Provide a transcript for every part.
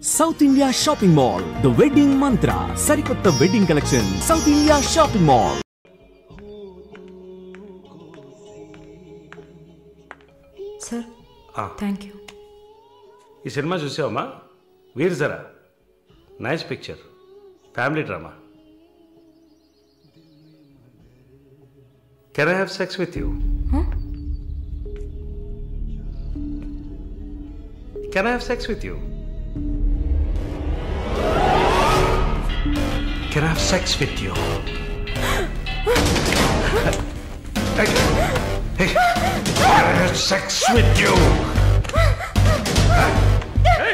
South India Shopping Mall, The Wedding Mantra, Sarikotta Wedding Collection, South India Shopping Mall. Sir, thank you. This cinema chusavama? Veer Zara. Nice picture. Family drama. Can I have sex with you? Huh? Can I have sex with you? Can I have sex with you? Hey, can I have sex with you? Hey!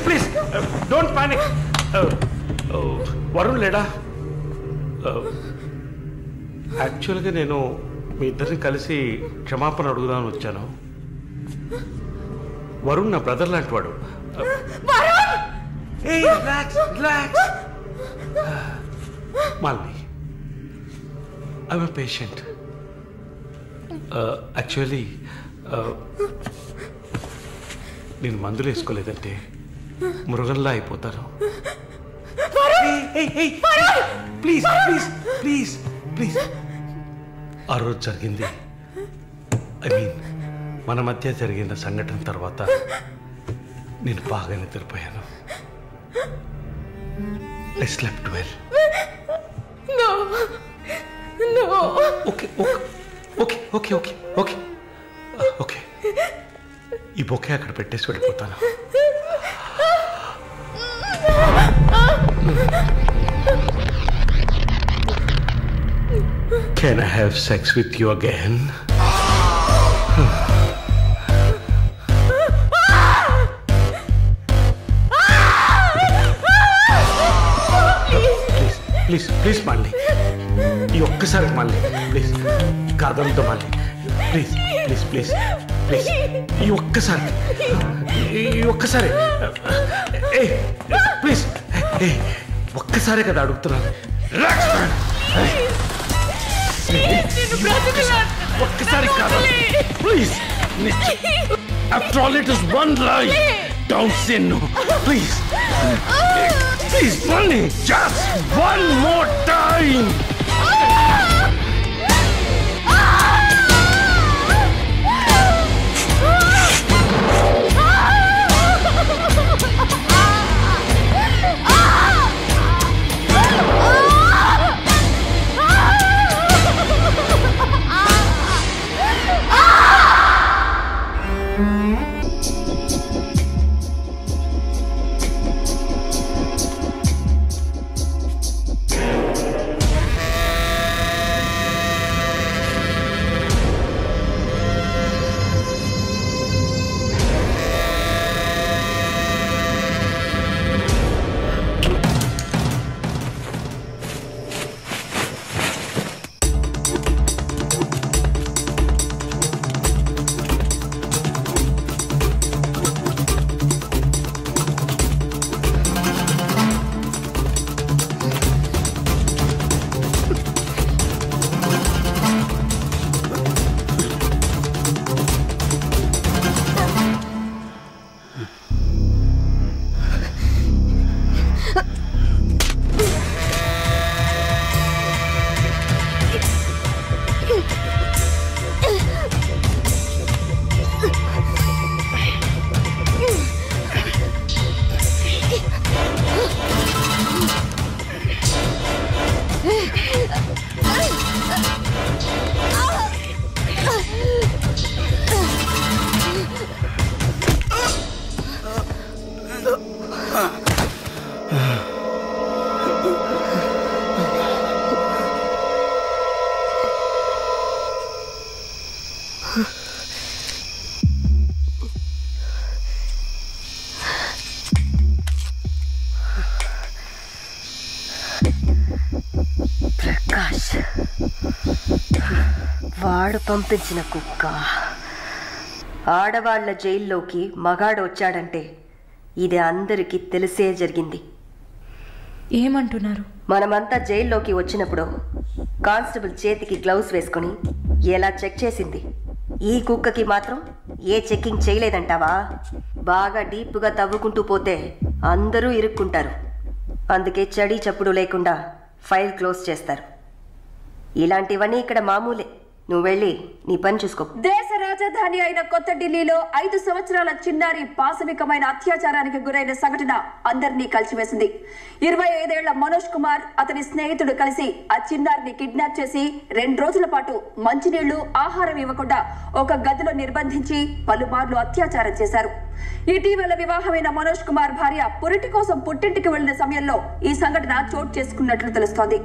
Please, don't panic. Varun leda. Actually, నేను మీ ఇద్దరిని కలిసి క్షమాపణ అడుగుదామని వచ్చాను. వరుణ్ నా brother లాంటి వాడు. Hey, relax. Malini, I'm a patient. Actually, నేను మందులు వేసుకోలేదంటే మృగంలా అయిపోతాను. ప్లీజ్ ఆ రోజు జరిగింది, మన మధ్య జరిగిన సంఘటన తర్వాత నేను బాగా నిద్రపోయాను. I slept well. No. Okay. ఈ బొకే అక్కడ పెట్టేసి వెళ్ళిపోతాను. Can I have sex with you again? Please మళ్ళీ ఈ ఒక్కసారి మళ్ళీ ప్లీజ్ కాదంతో మళ్ళీ ప్లీజ్ ఈ ఒక్కసారి ప్లీజ్ ఒక్కసారే కదా అడుగుతున్నాను. ఒక్కసారి కాదు please. After all, it is one lie. Don't say no, please. Please, Bunny, just one more time. Prakash వాడు పంపించిన కుక్క. ఆడవాళ్ల జైల్లోకి మగాడు వచ్చాడంటే ఇది అందరికీ తెలిసే జరిగింది. ఏమంటున్నారు? మనమంతా జైల్లోకి వచ్చినప్పుడు కానిస్టేబుల్ చేతికి గ్లౌస్ వేసుకుని ఎలా చెక్ చేసింది, ఈ కుక్కకి మాత్రం ఏ చెక్కింగ్ చేయలేదంటావా? బాగా డీప్గా తవ్వుకుంటూ పోతే అందరూ ఇరుక్కుంటారు. అందుకే చడి చప్పుడు లేకుండా ఫైల్ క్లోజ్ చేస్తారు. ఇలాంటివన్నీ ఇక్కడ మామూలే. నువ్వు వెళ్ళి నీ పని చూసుకో. దేశ రాజధాని అయిన కొత్త ఢిల్లీలో 5 సంవత్సరాల చిన్నారి పాశవికమైన అత్యాచారానికి గురైన సంఘటన అందరినీ కలిసివేసింది. 25 ఏళ్ల మనోజ్ కుమార్ అతని స్నేహితుడు కలిసి ఆ చిన్నారిని కిడ్నాప్ చేసి 2 రోజుల పాటు మంచినీళ్లు ఆహారం ఇవ్వకుండా ఒక గదిలో నిర్బంధించి పలుమార్లు అత్యాచారం చేశారు. ఇటీవల వివాహమైన మనోజ్ కుమార్ భార్య పురిటి కోసం పుట్టింటికి వెళ్లిన సమయంలో ఈ సంఘటన చోటు చేసుకున్నట్లు తెలుస్తోంది.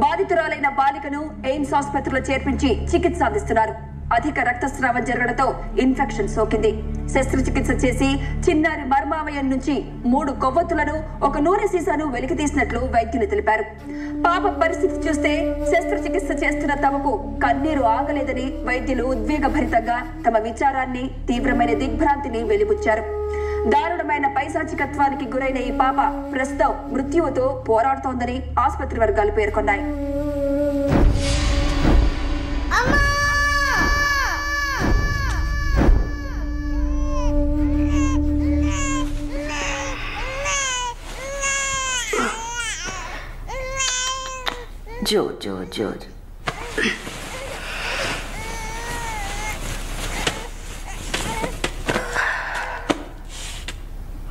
బాధితురాలైన బాలికను ఎయిమ్స్ ఆసుపత్రిలో చేర్పించి చికిత్స అందిస్తున్నారు. అధిక రక్తస్రావం జరగడంతో ఇన్ఫెక్షన్ సోకింది. శస్త్రచికిత్స చేసి చిన్నారి మర్మావయం నుంచి 3 కొవ్వొత్తులను, ఒక నూనె సీసాను వెలికితీసినట్లు వైద్యులు తెలిపారు. పాప పరిస్థితి చూస్తే శస్త్రచికిత్స చేస్తున్న తమకు కన్నీరు ఆగలేదని వైద్యులు ఉద్వేగభరితంగా తమ విచారాన్ని, తీవ్రమైన దిగ్భ్రాంతిని వెలిబుచ్చారు. దారుణమైన పైశాచికత్వానికి గురైన ఈ పాప ప్రస్తుతం మృత్యువుతో పోరాడుతోందని ఆసుపత్రి వర్గాలు పేర్కొన్నాయి. జో జో జో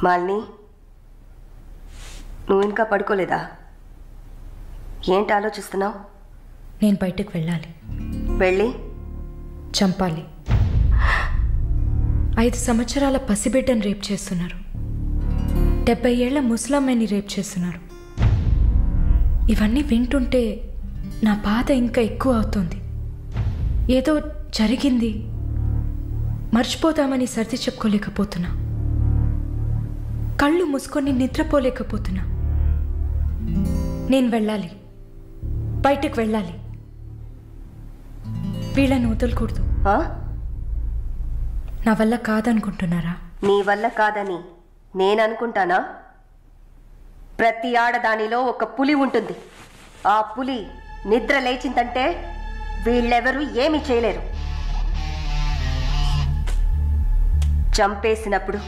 మాలిని, నువ్వు ఇంకా పడుకోలేదా? ఏంటి ఆలోచిస్తున్నావు? నేను బయటకు వెళ్ళాలి. వెళ్ళి చంపాలి. 5 సంవత్సరాల పసిబిడ్డను రేప్ చేస్తున్నారు. 70 ఏళ్ల ముసలమ్మని రేప్ చేస్తున్నారు. ఇవన్నీ వింటుంటే నా బాధ ఇంకా ఎక్కువ అవుతుంది. ఏదో జరిగింది, మర్చిపోతామని సర్ది చెప్పుకోలేకపోతున్నా. కళ్ళు మూసుకొని నిద్రపోలేకపోతున్నా. నేను వెళ్ళాలి, బయటకు వెళ్ళాలి. వీళ్ళని వదలకూడదు. నా వల్ల కాదనుకుంటున్నారా? నీ వల్ల కాదని నేను అనుకుంటానా? ప్రతి ఆడదానిలో ఒక పులి ఉంటుంది. ఆ పులి నిద్ర లేచిందంటే వీళ్ళెవరూ ఏమీ చేయలేరు. చంపేసినప్పుడు,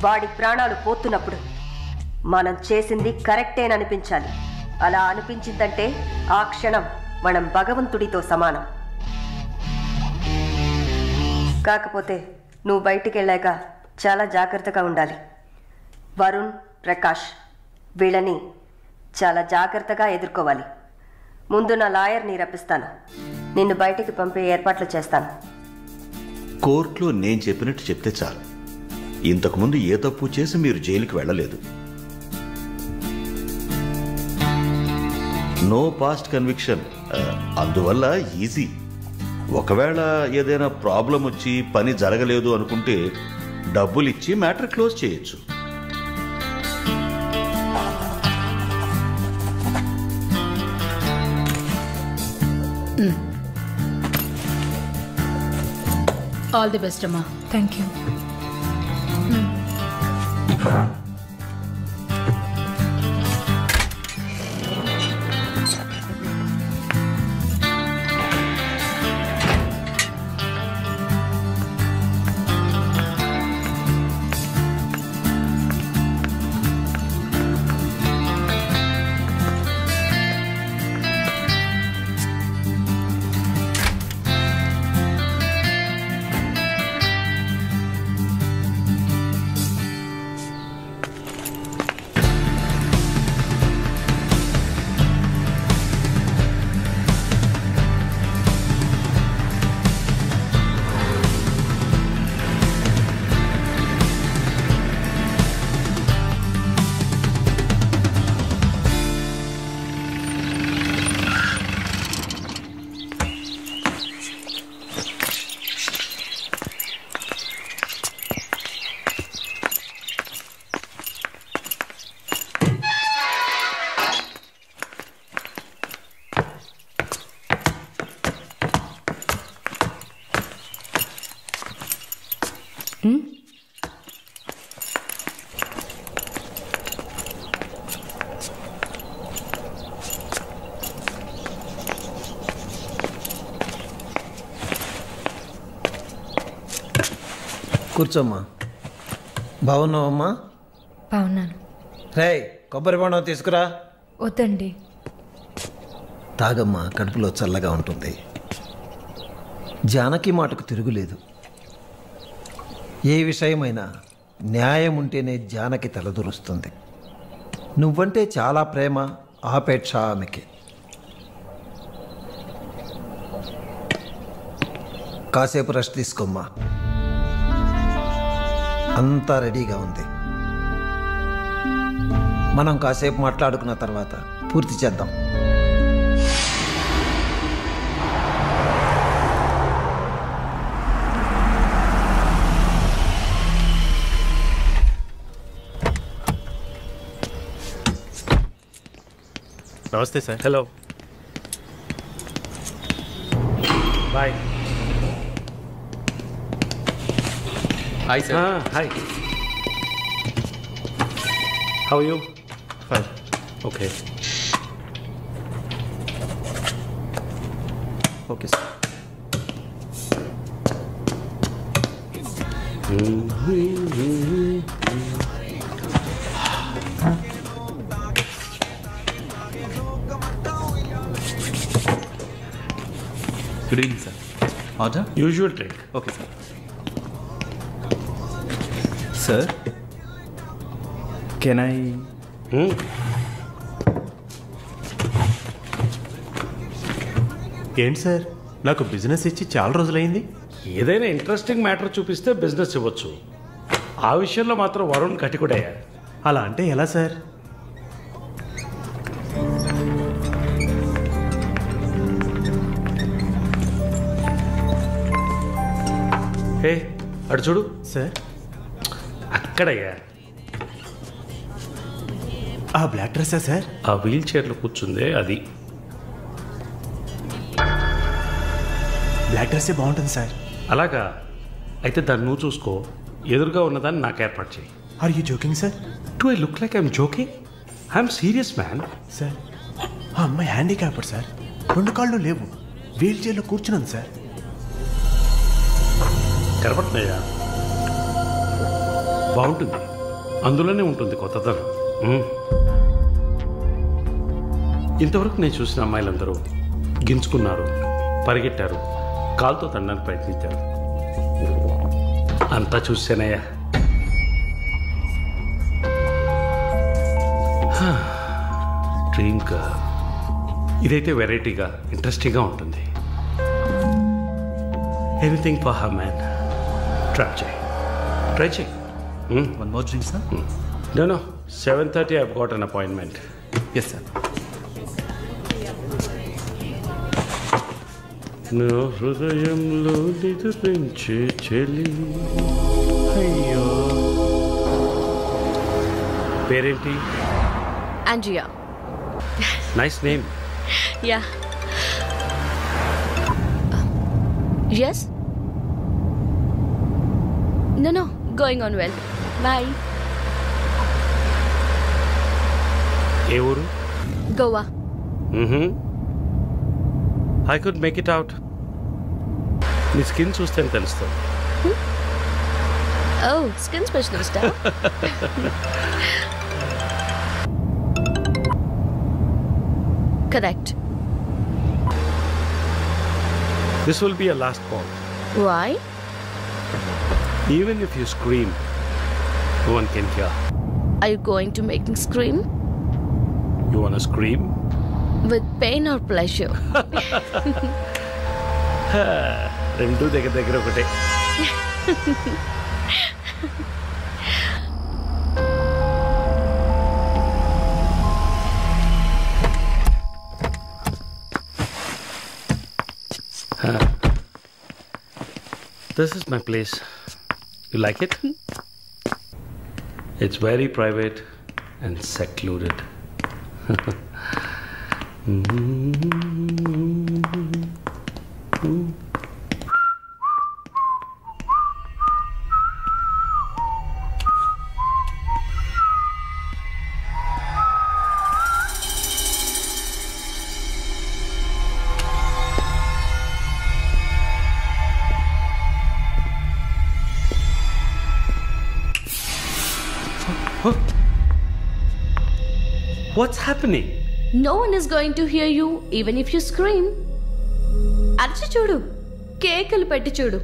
వాడి ప్రాణాలు పోతున్నప్పుడు మనం చేసింది కరెక్టేననిపించాలి. అలా అనిపించిందంటే ఆ క్షణం మనం భగవంతుడితో సమానం. కాకపోతే నువ్వు బయటికి వెళ్ళాక చాలా జాగ్రత్తగా ఉండాలి. వరుణ్, ప్రకాష్ వీళ్ళని చాలా జాగ్రత్తగా ఎదుర్కోవాలి. ముందు నా లాయర్ని రప్పిస్తాను. నిన్ను బయటికి పంపే ఏర్పాట్లు చేస్తాను. కోర్టులో నేను చెప్పినట్టు చెప్తే చాలు. ఇంతకుముందు ఏ తప్పు చేసి మీరు జైలుకి వెళ్ళలేదు. నో పాస్ట్ కన్విక్షన్, అందువల్ల ఈజీ. ఒకవేళ ఏదైనా ప్రాబ్లం వచ్చి పని జరగలేదు అనుకుంటే డబ్బులు ఇచ్చి మ్యాటర్ క్లోజ్ చేయొచ్చు. ఆల్ ది బెస్ట్ అమ్మా. Thank you. కూర్చోమ్మా. బాగున్నావమ్మా? బాగున్నాను. రే, కొబ్బరి బొండం తీసుకురా. వద్దండి. తాగమ్మా, కడుపులో చల్లగా ఉంటుంది. జానకి మాటకు తిరుగులేదు. ఏ విషయమైనా న్యాయం ఉంటేనే జానకి తలదూరుస్తుంది. నువ్వంటే చాలా ప్రేమ, ఆపేక్ష ఆమెకి. కాసేపు రెస్ట్ తీసుకోమ్మా. అంతా రెడీగా ఉంది. మనం కాసేపు మాట్లాడుకున్న తర్వాత పూర్తి చేద్దాం. నమస్తే sir. Hello, bye. Hi sir. Hi. How you? Fine. Okay. Okay sir. Good evening sir. Order? Usual drink. Okay sir. Sir can I? ఏంటి సార్, నాకు బిజినెస్ ఇచ్చి చాలా రోజులైంది. ఏదైనా ఇంట్రెస్టింగ్ మ్యాటర్ చూపిస్తే బిజినెస్ ఇవ్వచ్చు. ఆ విషయంలో మాత్రం వరుణ్ కటికుడయ్యా. అలా అంటే ఎలా సార్? హే అటు చూడు. సార్ అక్కడయ్యా. ఆ బ్లాక్ డ్రెస్సా సార్? ఆ వీల్ చైర్లో కూర్చుందే అది. బ్లాక్ డ్రెస్సే బాగుంటుంది సార్. అలాగా? అయితే దాన్ని నువ్వు చూసుకో, ఎదురుగా ఉన్నదాన్ని నాకు ఏర్పాటు చేయి. Are you joking sir? Do I look like I'm joking? I'm serious man. Sir ఆ అమ్మాయి హ్యాండిక్యాప్డ్ సార్, 2 కాళ్ళు లేవు, వీల్ చైర్లో కూర్చున్నాను సార్. కనపడుతున్నాయా? బాగుంటుంది, అందులోనే ఉంటుంది కొత్తదనం. ఇంతవరకు నేను చూసిన అమ్మాయిలందరూ గింజుకున్నారు, పరిగెట్టారు, కాలుతో తనడానికి ప్రయత్నించారు. అంతా చూసానయ్యా. Dream girl. ఇదైతే వెరైటీగా ఇంట్రెస్టింగ్గా ఉంటుంది. Anything for her man. Try చేయి. One more drink sir? No, 7:30 I've got an appointment. Yes sir. నా హృదయంలో నిద్రించే చెలి. అయ్యో, పేరేంటి? Andrea. Nice name. Yeah. Yes? No, going on well. Bye. ఏ ఊరు? Goa. I could make it out. నీ స్కిన్ చూస్తేనే తెలుస్తుంది. Oh, skin specialist. Correct. This will be your last call. Why? Even if you scream, no one can hear. Are you going to make me scream? You wanna scream? With pain or pleasure? రెండు దగ్గర ఒకటే. This is my place. You like it? It's very private and secluded. What's happening? No one is going to hear you even if you scream. అరచి చూడు, కేకలు పెట్టి చూడు,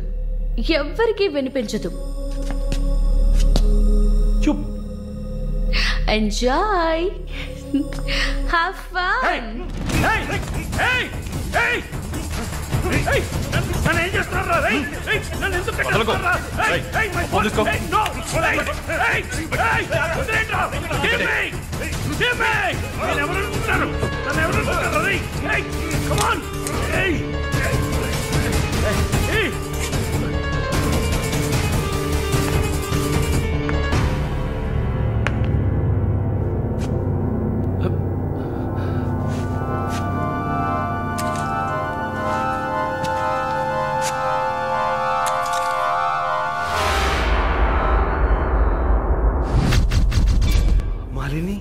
ఎవ్వరికీ వినిపించదు. Chup. Enjoy. Have fun. Hey! నన్ను ఏం చేస్తున్నారా? నన్ను ఎందుకు కట్టేస్తున్నారా? No! Give me! నేను ఎవరు అనుకుంటున్నారు? నన్ను ఎవరు అనుకుంటున్నారు? Come on! Hey! మాలిని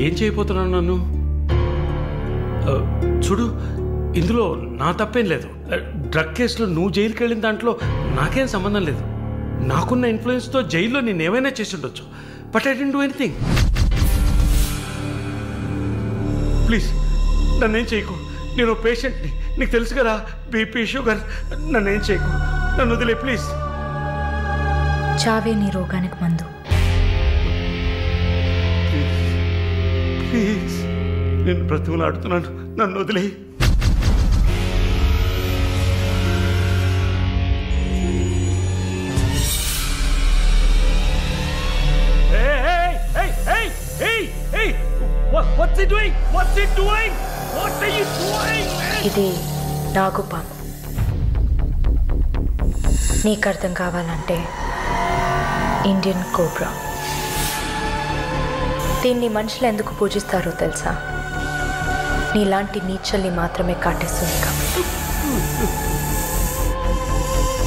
ఏం చేయబోతున్నాను నన్ను? చూడు, ఇందులో నా తప్పేం లేదు. డ్రగ్ కేసులో నువ్వు జైలుకి వెళ్ళిన దాంట్లో నాకేం సంబంధం లేదు. నాకున్న ఇన్ఫ్లుయెన్స్తో జైల్లో నేను ఏమైనా చేసి ఉండొచ్చు. But I don't do anything. Please నన్నేం చేయకు. నేను పేషెంట్ని, నీకు తెలుసు కదా, బీపీ షుగర్. నన్నేం చేయకు, నన్ను వదిలే ప్లీజ్. చావే నీ రోగానికి మందు. ప్లీజ్ నేను బ్రతిమలాడుతున్నాను, నన్ను వదిలే. ఇది నాగుపాము. నీకు అర్థం కావాలంటే ఇండియన్ కోబ్రా. దీన్ని మనుషులు ఎందుకు పూజిస్తారో తెలుసా? నీలాంటి నీచల్ని మాత్రమే కాటేస్తుంది కాబట్టి.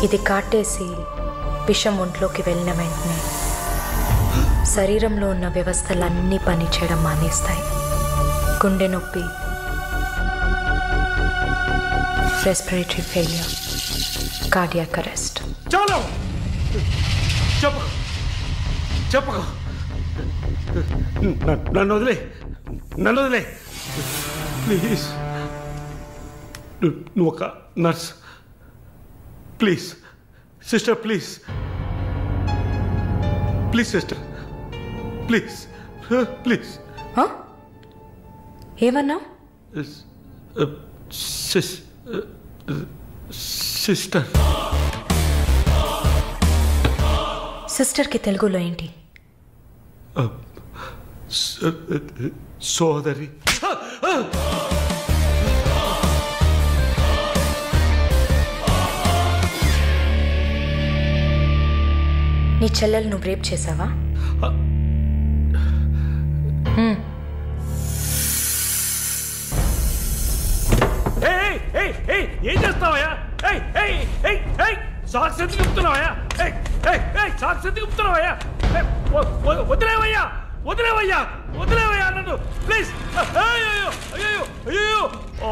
ఇది కాటేసి విషం ఒంట్లోకి వెళ్ళిన వెంటనే శరీరంలో ఉన్న వ్యవస్థలన్నీ పనిచేయడం మానేస్తాయి. గుండె నొప్పి, రెస్పిరేటరీ ఫెయిల్యూర్, కార్డియాక్ అరెస్ట్. చాలు, చెప్పకు. నన్ను వదిలే, నన్ను వదిలే ప్లీజ్. నువ్వు ఒక nurse. Please sister, please please sister, please please. ఏమన్నా? సిస్టర్. సిస్టర్కి తెలుగులో ఏంటి? సోదరి. నీ చెల్లెలు నువ్వు రేప్ చేసావా? ఏం చేస్తావయ్యా? సాక్స్ ఎందుకు చెప్తున్నావయ్యా? సాక్స్ ఎందుకు చెప్తున్నావయ్యా? వదిలేవయ్యా, వదిలేవయ్యా, వదిలేవయ్యా నన్ను ప్లీజ్. అయ్యో అయ్యో అయ్యో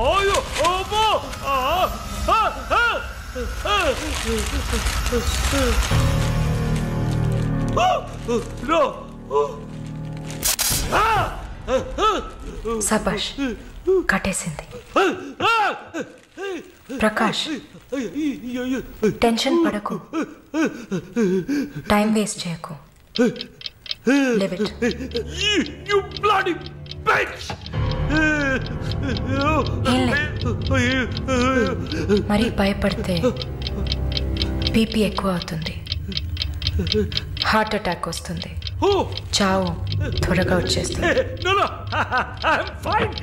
అయ్యో ఓమో. సబాష్, కట్టేసింది. ప్రకాష్, టెన్షన్ పడకు, టైం వేస్ట్ చేయకు. Live it. You bloody bitch! మరి భయపడితే బీపీ ఎక్కువ అవుతుంది, హార్ట్ అటాక్ వస్తుంది, చావు త్వరగా వచ్చేస్తుంది. No, no, I'm fine.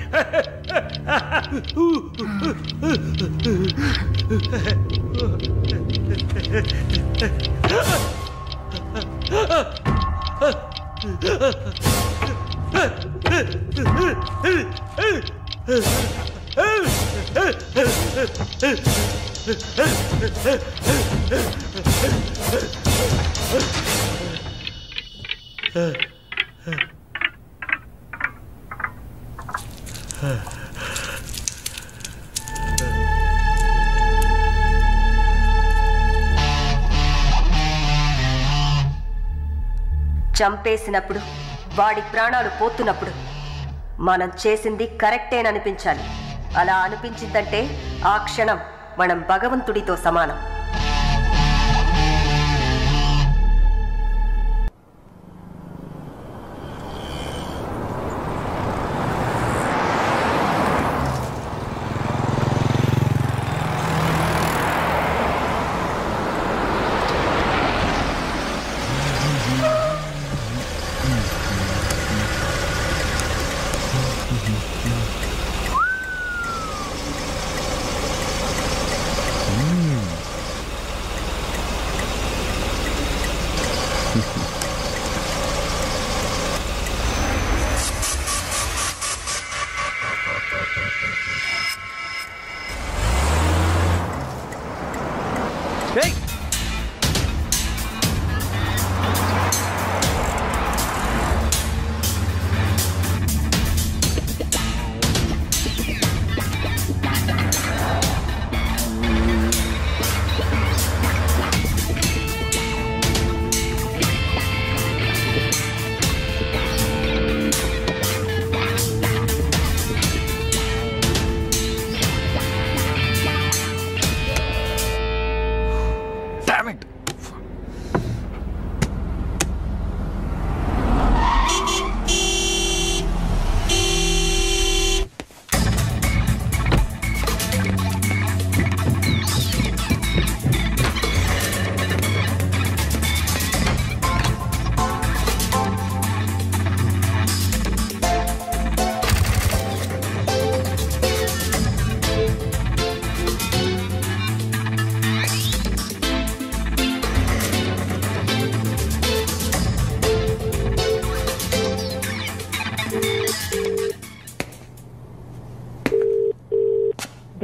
చంపేసినప్పుడు, వాడి ప్రాణాలు పోతున్నప్పుడు మనం చేసింది కరెక్టేననిపించాలి. అలా అనిపించిందంటే ఆ క్షణం మనం భగవంతుడితో సమానం.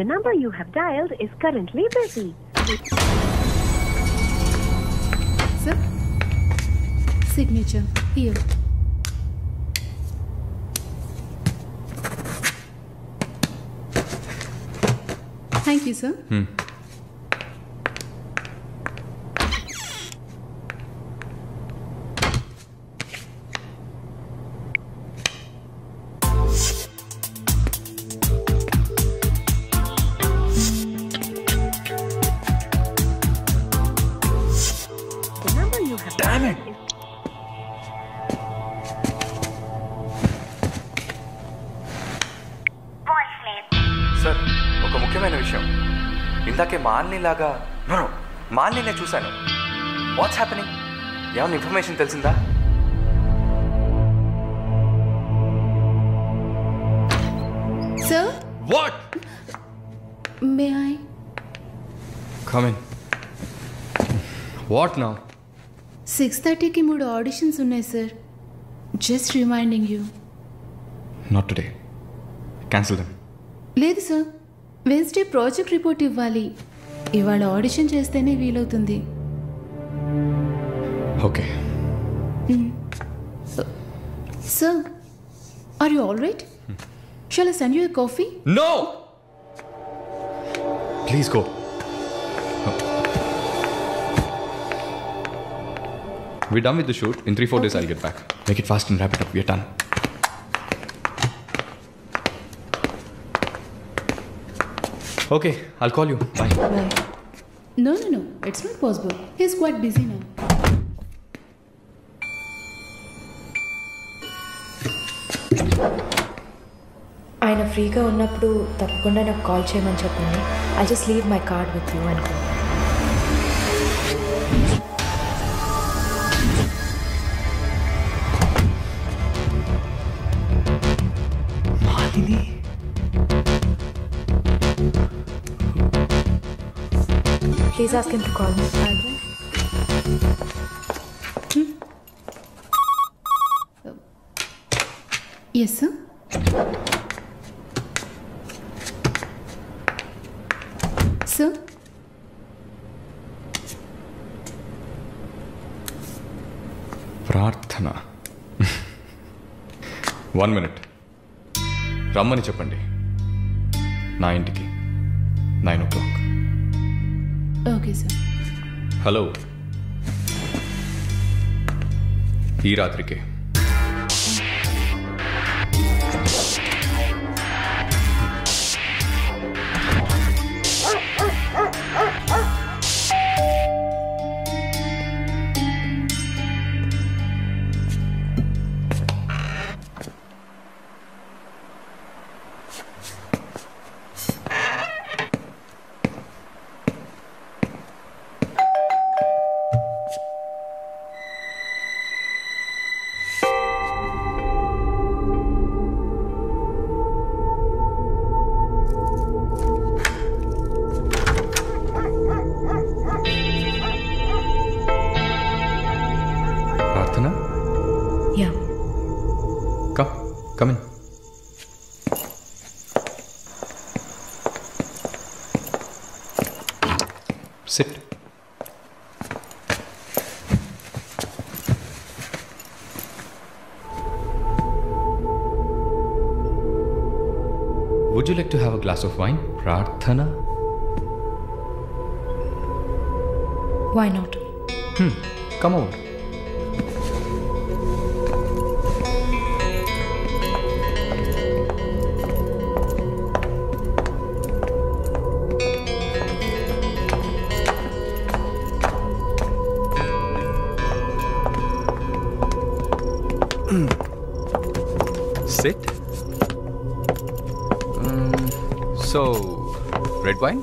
The number you have dialed is currently busy. Sir, signature here. Thank you, sir. Damn it! Sir ఒక ముఖ్యమైన విషయం ఇందాకే మాలినిలాగా మాలిని చూశాను. What's happening? ఏమైనా ఇన్ఫర్మేషన్ తెలిసిందా? Sir? What? May I? Come in. What now? 6:30కి 3 ఆడిషన్స్ ఉన్నాయి sir. Just reminding you. Not today. Cancel them. లేదు సార్, వెన్స్డే ప్రాజెక్ట్ రిపోర్ట్ ఇవ్వాలి. ఇవాళ ఆడిషన్ చేస్తేనే వీలవుతుంది. Okay. Sir, are you all right? Shall I send you a coffee? No! Please go. We're done with the shoot. In 3-4 days I'll get back. Make it fast and wrap it up. We're done. Okay, I'll call you. Bye. Bye. No. It's not possible. He's quite busy now. ఆయన ఫ్రీగా ఉన్నప్పుడు తప్పకుండా నాకు call చేయమని చెప్పండి. I just leave my card with you అనుకో. Please ask him to call me. Yes, sir. Sir? ప్రార్థన. 1 minute. రమ్మని చెప్పండి నా ఇంటికి 9 o'clock. Okay, sir. హలో, ఈ రాత్రికే. Prarthana? Yeah. Come in. Sit. Would you like to have a glass of wine, Prarthana? Why not? Come over. Sit. So, red wine?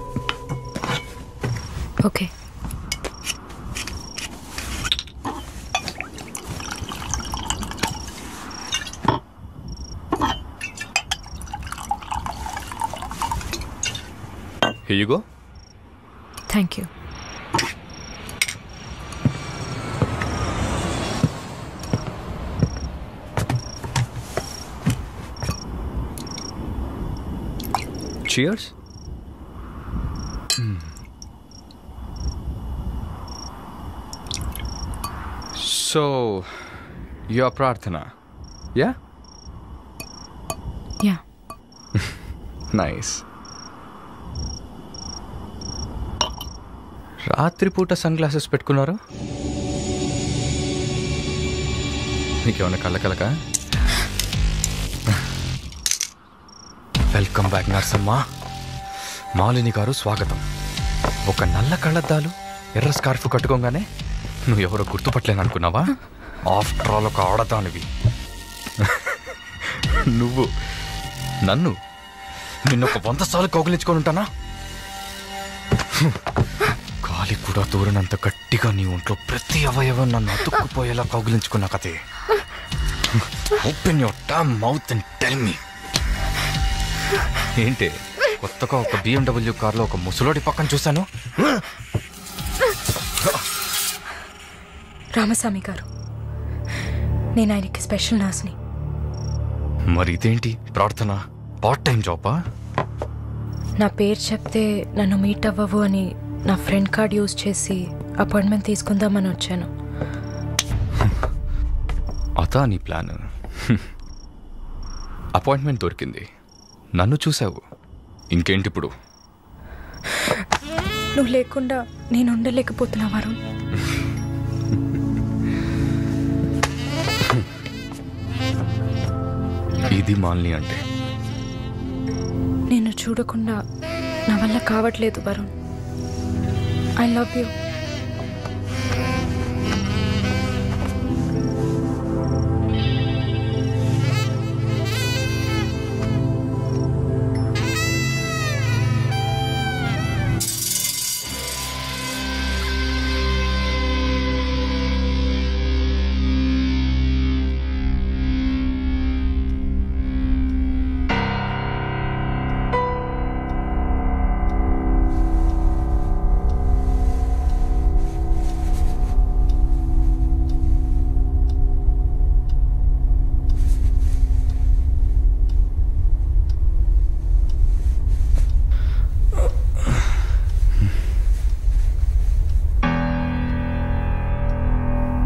Okay. Here you go. Thank you. Cheers. So, your Prarthana, yeah? Yeah. Nice. రాత్రిపూట sunglasses పెట్టుకున్నారు? నీకేమన్నా కళ్ళకలక? Welcome back నర్సమ్మ. మాలిని గారు స్వాగతం. ఒక నల్ల కళ్ళద్దాలు ఎర్ర స్కార్ఫ్ కట్టుకోగానే నువ్వు ఎవరో గుర్తుపట్టలేను అనుకున్నావా? ఆఫ్టర్ ఆల్ ఒక ఆడదానివి. నువ్వు నన్ను నిన్నొక 100 సార్లు కౌగిలించుకొని ఉంటానా? గాలి కూడా దూరనంత గట్టిగా నీ ఒంట్లో ప్రతి అవయవం నన్ను అతుక్కుపోయేలా కౌగిలించుకున్న కథే. Open your damn mouth and tell me. ఏంటి కొత్తగా ఒక BMW కార్లో ఒక ముసలోడి పక్కన చూశాను? రామస్వామి గారు, నేను ఆయనకి స్పెషల్ నర్స్ని. మరి ఇదేంటి ప్రార్థన? పార్ట్ టైం జాబా? నా పేరు చెప్తే నన్ను మీట్ అవ్వవు అని నా ఫ్రెండ్ కార్డ్ యూజ్ చేసి అపాయింట్మెంట్ తీసుకుందామని వచ్చాను. అదా నీ ప్లాన్? అపాయింట్మెంట్ దొరికింది, నన్ను చూసావు, ఇంకేంటి ఇప్పుడు? నువ్వు లేకుండా నేను ఉండలేకపోతున్నా వరుణ్. ఇది మాలిని అంటే. నేను చూడకుండా నా వల్ల కావట్లేదు Varun. I love you.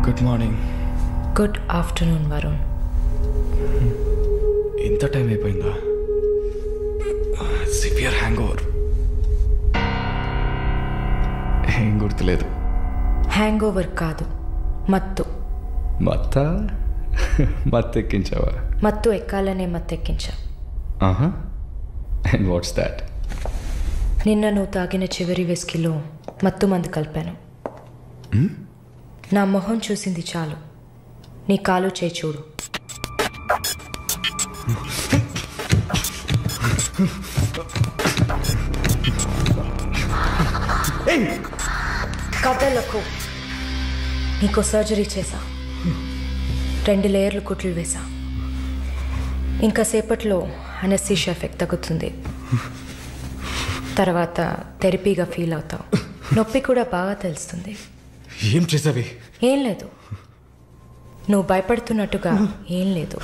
Good morning. Good afternoon Varun. ఇంత టైం అయిపోయిందా? Severe hang over. ఏం గుర్తులేదు. హ్యాంగ్ ఓవర్ కాదు, మత్తు. మత్తు ఎక్కించావా? మత్తు ఎక్కాలనే మత్తు ఎక్కించా. And what's that? నిన్న నువ్వు తాగిన చివరి విస్కీలో మత్తు మందు కలిపాను. నా మొహం చూసింది చాలు, నీ కాలు చేయి చూడు. కథలకు నీకు సర్జరీ చేశా, 2 లేయర్లు కుట్లు వేసా. ఇంకా సేపట్లో అనస్థీషియా ఎఫెక్ట్ తగ్గుతుంది. తర్వాత థెరపీగా ఫీల్ అవుతావు. నొప్పి కూడా బాగా తెలుస్తుంది. ఏం చేసావి? ఏం లేదు, నువ్వు భయపడుతున్నట్టుగా ఏం లేదు.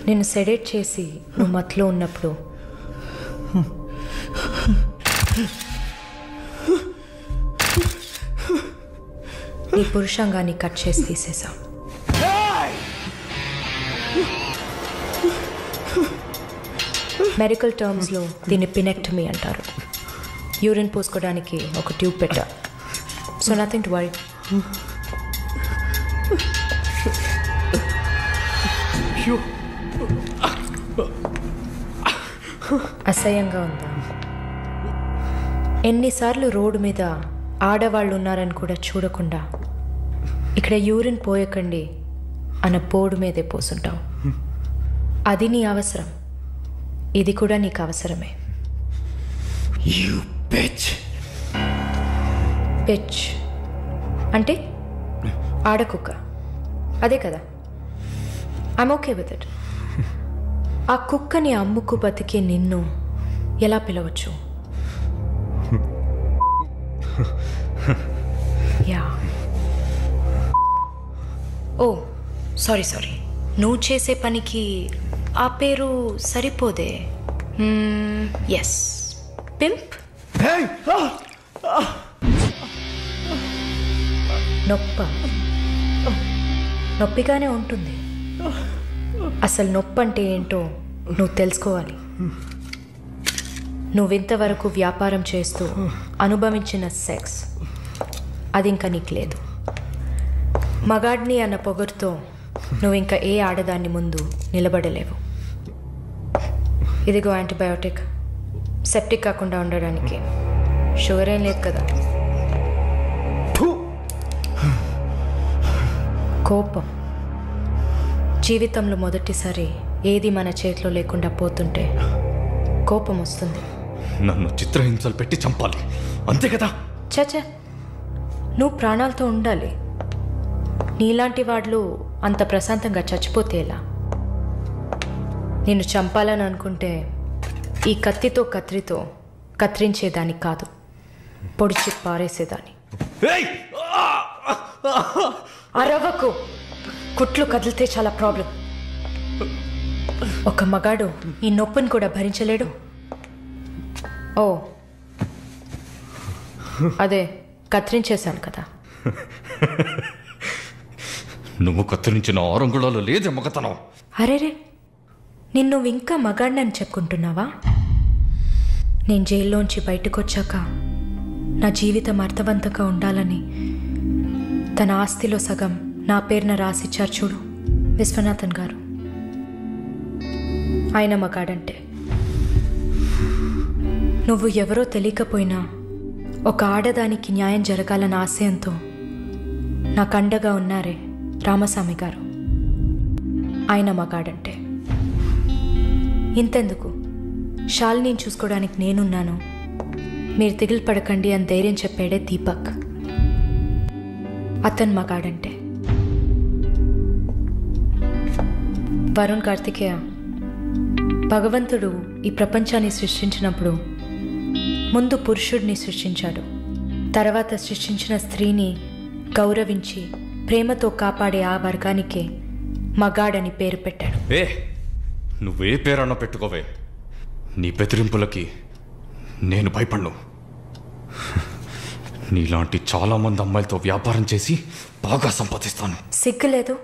నేను సెడేట్ చేసి నువ్వు మత్తులో ఉన్నప్పుడు నీ పురుషాంగాన్ని కట్ చేసి తీసేసా. మెడికల్ టర్మ్స్లో దీన్ని పినెక్టమీ అంటారు. యూరిన్ పోసుకోవడానికి ఒక ట్యూబ్ పెట్టా. So nothing to worry. అసహ్యంగా ఉందా? ఎన్నిసార్లు రోడ్డు మీద ఆడవాళ్ళు ఉన్నారని కూడా చూడకుండా ఇక్కడ యూరిన్ పోయకండి అన్న బోర్డు మీదే పోసుంటావు. అది నీ అవసరం, ఇది కూడా నీకు అవసరమే. పిచ్ అంటే ఆడకుక్క, అదే కదా? I'm okay with it. ఆ కుక్కని అమ్ముకు బతికే నిన్ను ఎలా పిలవచ్చు? యా. ఓ సారీ, నువ్వు చేసే పనికి ఆ పేరు సరిపోదే. Yes, pimp. నొప్ప నొప్పిగానే ఉంటుంది. అసలు నొప్పి అంటే ఏంటో నువ్వు తెలుసుకోవాలి. నువ్వింతవరకు వ్యాపారం చేస్తూ అనుభవించిన సెక్స్ అది ఇంకా నీకు లేదు. మగాడిని అన్న పొగరుతో నువ్వు ఇంకా ఏ ఆడదాన్ని ముందు నిలబడలేవు. ఇదిగో యాంటీబయోటిక్, సెప్టిక్ కాకుండా ఉండడానికి. షుగర్ ఏం లేదు కదా. కోపం జీవితంలో మొదటిసారి ఏది మన చేతిలో లేకుండా పోతుంటే కోపం వస్తుంది. నన్ను చిత్రహింసలు పెట్టి చంపాలి అంతే కదా? చచ్చా, నువ్వు ప్రాణాలతో ఉండాలి. నీలాంటి వాళ్ళు అంత ప్రశాంతంగా చచ్చిపోతే ఎలా? నిన్ను చంపాలని అనుకుంటే ఈ కత్తితో కత్తిరించేదాన్ని కాదు, పొడిచి పారేసేదాన్ని. అరవకు, కుట్లు కదిలితే చాలా ప్రాబ్లం. ఒక మగాడు ఈ నొప్పిని కూడా భరించలేడు. ఓ అదే కత్తిరించేశాను కదా. నువ్వు కత్తిరించిన ఆరంగుళాలు లేదే మగతనం. అరేరే, నిన్ను ఇంకా మగాడినని చెప్పుకుంటున్నావా? నేను జైల్లోంచి బయటకు వచ్చాక నా జీవితం అర్థవంతంగా ఉండాలని తన ఆస్తిలో సగం నా పేరున రాసిచ్చారు చూడు విశ్వనాథన్ గారు. ఆయన మగాడంటే. నువ్వు ఎవరో తెలియకపోయినా ఒక ఆడదానికి న్యాయం జరగాలన్న ఆశయంతో నాకు అండగా ఉన్నారే రామస్వామి గారు, ఆయన మగాడంటే. ఇంతెందుకు, శాలిని చూసుకోవడానికి నేనున్నాను, మీరు దిగులు పడకండి అని ధైర్యం చెప్పాడే దీపక్, అతను మగాడంటే. వరుణ్ కార్తికేయ, భగవంతుడు ఈ ప్రపంచాన్ని సృష్టించినప్పుడు ముందు పురుషుడిని సృష్టించాడు. తర్వాత సృష్టించిన స్త్రీని గౌరవించి ప్రేమతో కాపాడే ఆ వర్గానికే మగాడని పేరు పెట్టాడు. నువ్వే పేరన్నా పెట్టుకోవే, నీ బెదిరింపులకి నేను భయపడ్ను. నీలాంటి చాలా మంది అమ్మాయిలతో వ్యాపారం చేసి బాగా సంపాదిస్తాను. సిగ్గులేదు?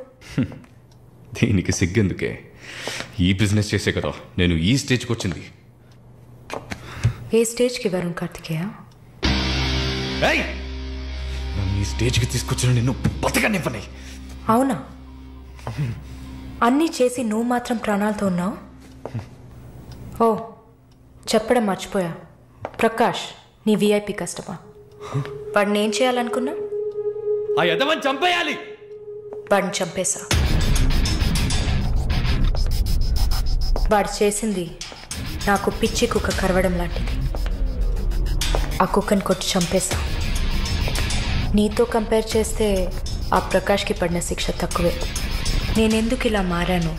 దీనికి సిగ్గెందుకే? ఈ బిజినెస్ చేసే కదా నేను ఈ స్టేజ్కి వచ్చింది. ఏ స్టేజ్కి వరుణ్ కార్తికేయ? నన్ను ఈ స్టేజ్కి తీసుకొచ్చిన నిన్ను బతకనివ్వని. అవునా? అన్నీ చేసి నువ్వు మాత్రం ప్రాణాలతో ఉన్నావు? ఓ చెప్పడం మర్చిపోయా, ప్రకాష్ నీ విఐపి కస్టమర్. వాడిని ఏం చేయాలనుకున్నా? ఆ యదవని చంపేయాలి. వాడిని చంపేశా. వాడు చేసింది నాకు పిచ్చి కుక్క కరవడం లాంటిది. ఆ కుక్కని కొట్టి చంపేశా. నీతో కంపేర్ చేస్తే ఆ ప్రకాష్కి పడిన శిక్ష తక్కువే. నేనెందుకు ఇలా మారాను,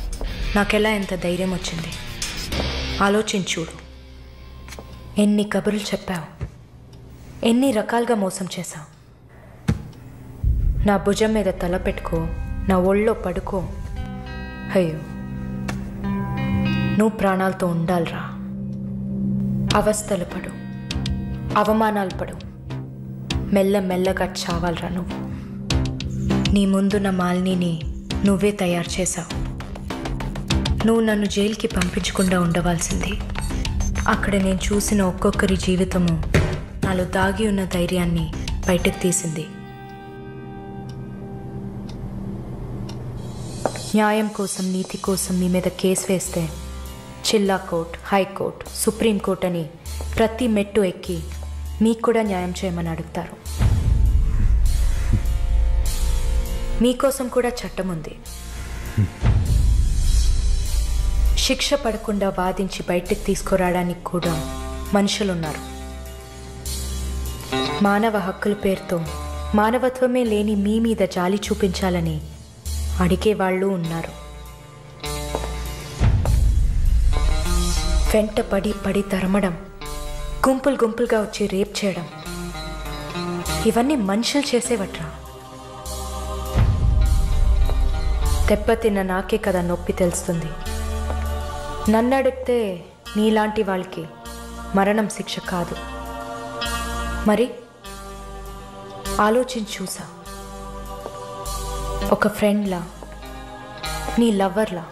నాకెలా ఎంత ధైర్యం వచ్చింది ఆలోచించూడు. ఎన్ని కబుర్లు చెప్పావు, ఎన్ని రకాలుగా మోసం చేశావు. నా భుజం మీద తల పెట్టుకో, నా ఒళ్ళో పడుకో. అయ్యో, నువ్వు ప్రాణాలతో ఉండాలిరా. అవస్థలు పడు, అవమానాలు పడు, మెల్లమెల్లగా చావాలరా నువ్వు. నీ ముందున్న మాలిని నువ్వే తయారు చేశావు. నువ్వు నన్ను జైలుకి పంపించకుండా ఉండవలసింది. అక్కడ నేను చూసిన ఒక్కొక్కరి జీవితము నాలో దాగి ఉన్న ధైర్యాన్ని బయటకు తీసింది. న్యాయం కోసం, నీతి కోసం మీ మీద కేసు వేస్తే జిల్లా కోర్ట్, హైకోర్ట్, సుప్రీంకోర్ట్ అని ప్రతి మెట్టు ఎక్కి మీకు కూడా న్యాయం చేయమని అడుగుతారు. మీకోసం కూడా చట్టం ఉంది. శిక్ష పడకుండా వాదించి బయటకు తీసుకురావడానికి కూడా మనుషులున్నారు. మానవ హక్కుల పేరుతో మానవత్వమే లేని మీ మీద జాలి చూపించాలని అడిగే వాళ్ళు ఉన్నారు. వెంట పడి తరమడం, గుంపులు గుంపులుగా వచ్చి రేప్ చేయడం, ఇవన్నీ మనుషులు చేసేవట్రా. దెబ్బతిన్న నాకే కదా నొప్పి తెలుస్తుంది. నన్ను అడిగితే నీలాంటి వాళ్ళకి మరణం శిక్ష కాదు. మరి ఆలోచించి చూసా. ఒక ఫ్రెండ్లా నీ లవ్వర్లా,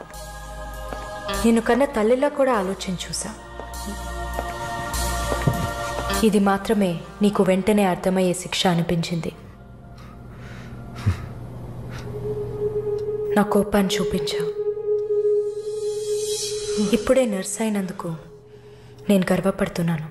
నేను కన్నా తల్లిలా కూడా ఆలోచన చూసా. ఇది మాత్రమే నీకు వెంటనే అర్థమయ్యే శిక్ష అనిపించింది. నా కోపాన్ని చూపించా. ఇప్పుడే నర్స్ అయినందుకు నేను గర్వపడుతున్నాను.